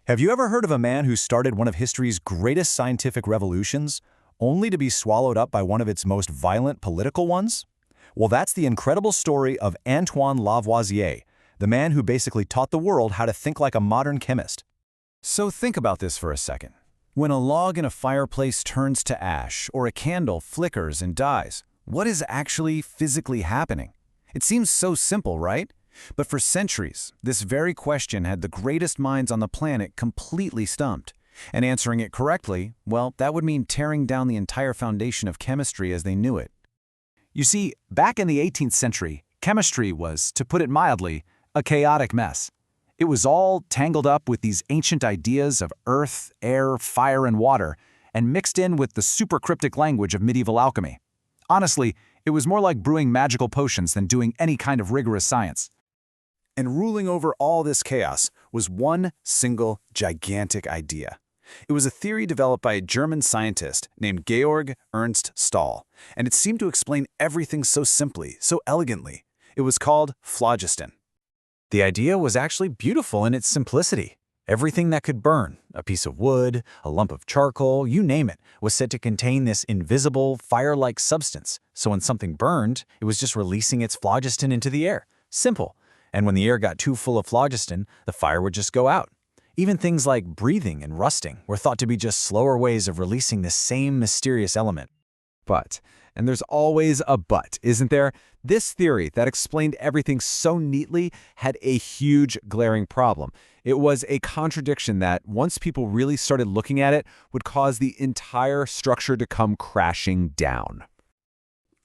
Have you ever heard of a man who started one of history's greatest scientific revolutions, only to be swallowed up by one of its most violent political ones? Well, that's the incredible story of Antoine Lavoisier, the man who basically taught the world how to think like a modern chemist. So think about this for a second. When a log in a fireplace turns to ash, or a candle flickers and dies, what is actually physically happening? It seems so simple, right? But for centuries, this very question had the greatest minds on the planet completely stumped. And answering it correctly, well, that would mean tearing down the entire foundation of chemistry as they knew it. You see, back in the 18th century, chemistry was, to put it mildly, a chaotic mess. It was all tangled up with these ancient ideas of earth, air, fire, and water, and mixed in with the super cryptic language of medieval alchemy. Honestly, it was more like brewing magical potions than doing any kind of rigorous science. And ruling over all this chaos was one single gigantic idea. It was a theory developed by a German scientist named Georg Ernst Stahl, and it seemed to explain everything so simply, so elegantly. It was called phlogiston. The idea was actually beautiful in its simplicity. Everything that could burn, a piece of wood, a lump of charcoal, you name it, was said to contain this invisible, fire-like substance. So when something burned, it was just releasing its phlogiston into the air. Simple. And when the air got too full of phlogiston, the fire would just go out. Even things like breathing and rusting were thought to be just slower ways of releasing this same mysterious element. But, and there's always a but, isn't there? This theory that explained everything so neatly had a huge glaring problem. It was a contradiction that, once people really started looking at it, would cause the entire structure to come crashing down.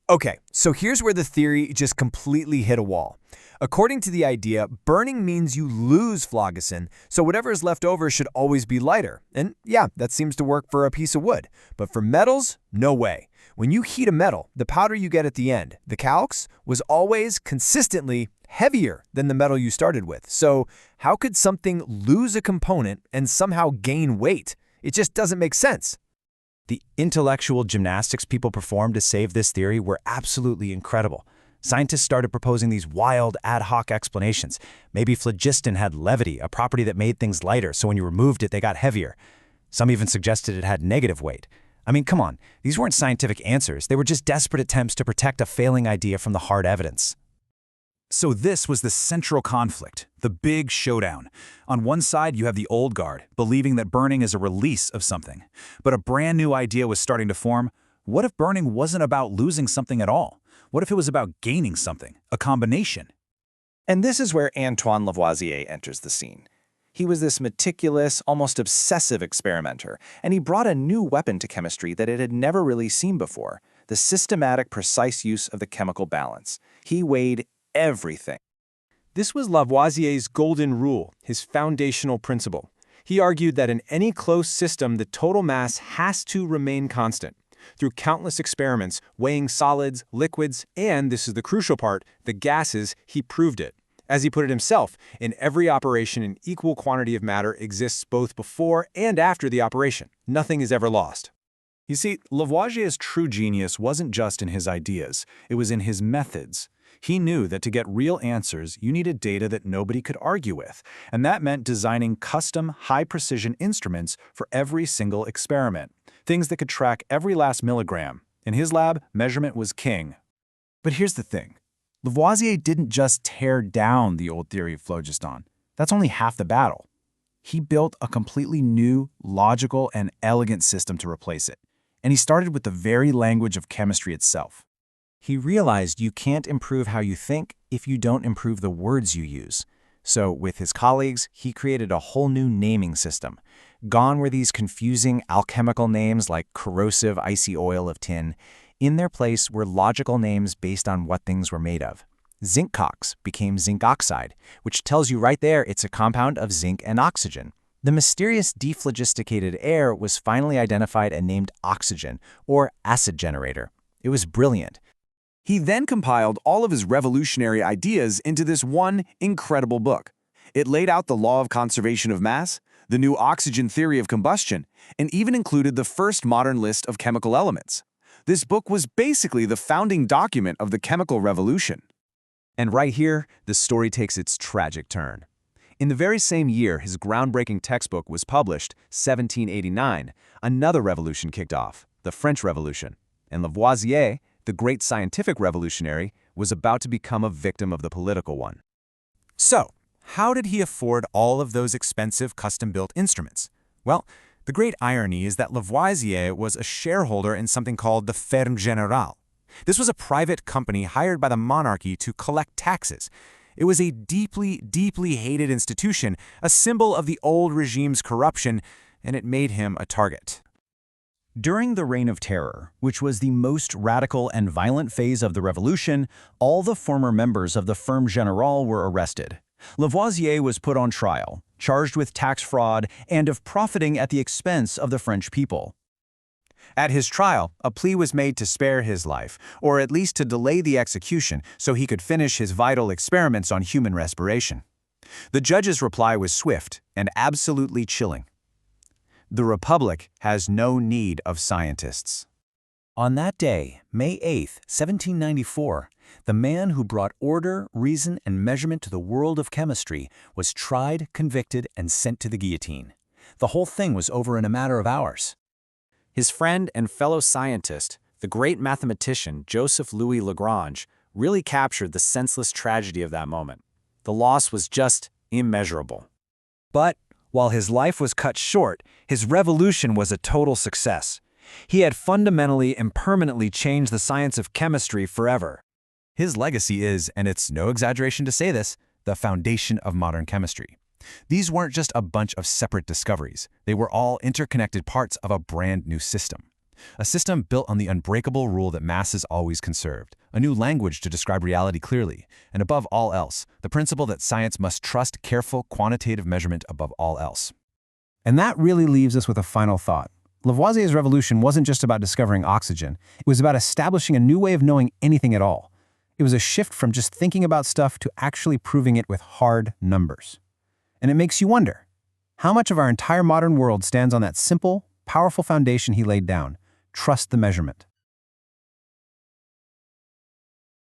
Okay, so here's where the theory just completely hit a wall. According to the idea, burning means you lose phlogiston, so whatever is left over should always be lighter. And yeah, that seems to work for a piece of wood. But for metals, no way. When you heat a metal, the powder you get at the end, the calx, was always consistently heavier than the metal you started with. So how could something lose a component and somehow gain weight? It just doesn't make sense. The intellectual gymnastics people performed to save this theory were absolutely incredible. Scientists started proposing these wild, ad hoc explanations. Maybe phlogiston had levity, a property that made things lighter, so when you removed it, they got heavier. Some even suggested it had negative weight. I mean, come on, these weren't scientific answers. They were just desperate attempts to protect a failing idea from the hard evidence. So this was the central conflict, the big showdown. On one side, you have the old guard, believing that burning is a release of something. But a brand new idea was starting to form. What if burning wasn't about losing something at all? What if it was about gaining something, a combination? And this is where Antoine Lavoisier enters the scene. He was this meticulous, almost obsessive experimenter, and he brought a new weapon to chemistry that it had never really seen before, the systematic, precise use of the chemical balance. He weighed everything. This was Lavoisier's golden rule, his foundational principle. He argued that in any closed system, the total mass has to remain constant. Through countless experiments, weighing solids, liquids, and, this is the crucial part, the gases, he proved it. As he put it himself, in every operation, an equal quantity of matter exists both before and after the operation. Nothing is ever lost. You see, Lavoisier's true genius wasn't just in his ideas, it was in his methods. He knew that to get real answers, you needed data that nobody could argue with, and that meant designing custom, high-precision instruments for every single experiment, things that could track every last milligram. In his lab, measurement was king. But here's the thing. Lavoisier didn't just tear down the old theory of phlogiston. That's only half the battle. He built a completely new, logical, and elegant system to replace it. And he started with the very language of chemistry itself. He realized you can't improve how you think if you don't improve the words you use. So with his colleagues, he created a whole new naming system. Gone were these confusing alchemical names like corrosive icy oil of tin. In their place were logical names based on what things were made of. Zinc cox became zinc oxide, which tells you right there it's a compound of zinc and oxygen. The mysterious dephlogisticated air was finally identified and named oxygen, or acid generator. It was brilliant. He then compiled all of his revolutionary ideas into this one incredible book. It laid out the law of conservation of mass, the new oxygen theory of combustion, and even included the first modern list of chemical elements. This book was basically the founding document of the chemical revolution. And right here, the story takes its tragic turn. In the very same year his groundbreaking textbook was published, 1789, another revolution kicked off, the French Revolution. And Lavoisier, the great scientific revolutionary, was about to become a victim of the political one. So, how did he afford all of those expensive custom-built instruments? Well, the great irony is that Lavoisier was a shareholder in something called the Ferme Générale. This was a private company hired by the monarchy to collect taxes. It was a deeply, deeply hated institution, a symbol of the old regime's corruption, and it made him a target. During the Reign of Terror, which was the most radical and violent phase of the revolution, all the former members of the Ferme Générale were arrested. Lavoisier was put on trial, charged with tax fraud and of profiting at the expense of the French people. At his trial, a plea was made to spare his life, or at least to delay the execution so he could finish his vital experiments on human respiration. The judge's reply was swift and absolutely chilling. The Republic has no need of scientists. On that day, May 8, 1794, the man who brought order, reason, and measurement to the world of chemistry was tried, convicted, and sent to the guillotine. The whole thing was over in a matter of hours. His friend and fellow scientist, the great mathematician Joseph Louis Lagrange, really captured the senseless tragedy of that moment. The loss was just immeasurable. But while his life was cut short, his revolution was a total success. He had fundamentally and permanently changed the science of chemistry forever. His legacy is, and it's no exaggeration to say this, the foundation of modern chemistry. These weren't just a bunch of separate discoveries. They were all interconnected parts of a brand new system. A system built on the unbreakable rule that mass is always conserved, a new language to describe reality clearly, and above all else, the principle that science must trust careful quantitative measurement above all else. And that really leaves us with a final thought. Lavoisier's revolution wasn't just about discovering oxygen. It was about establishing a new way of knowing anything at all. It was a shift from just thinking about stuff to actually proving it with hard numbers. And it makes you wonder, how much of our entire modern world stands on that simple, powerful foundation he laid down? Trust the measurement.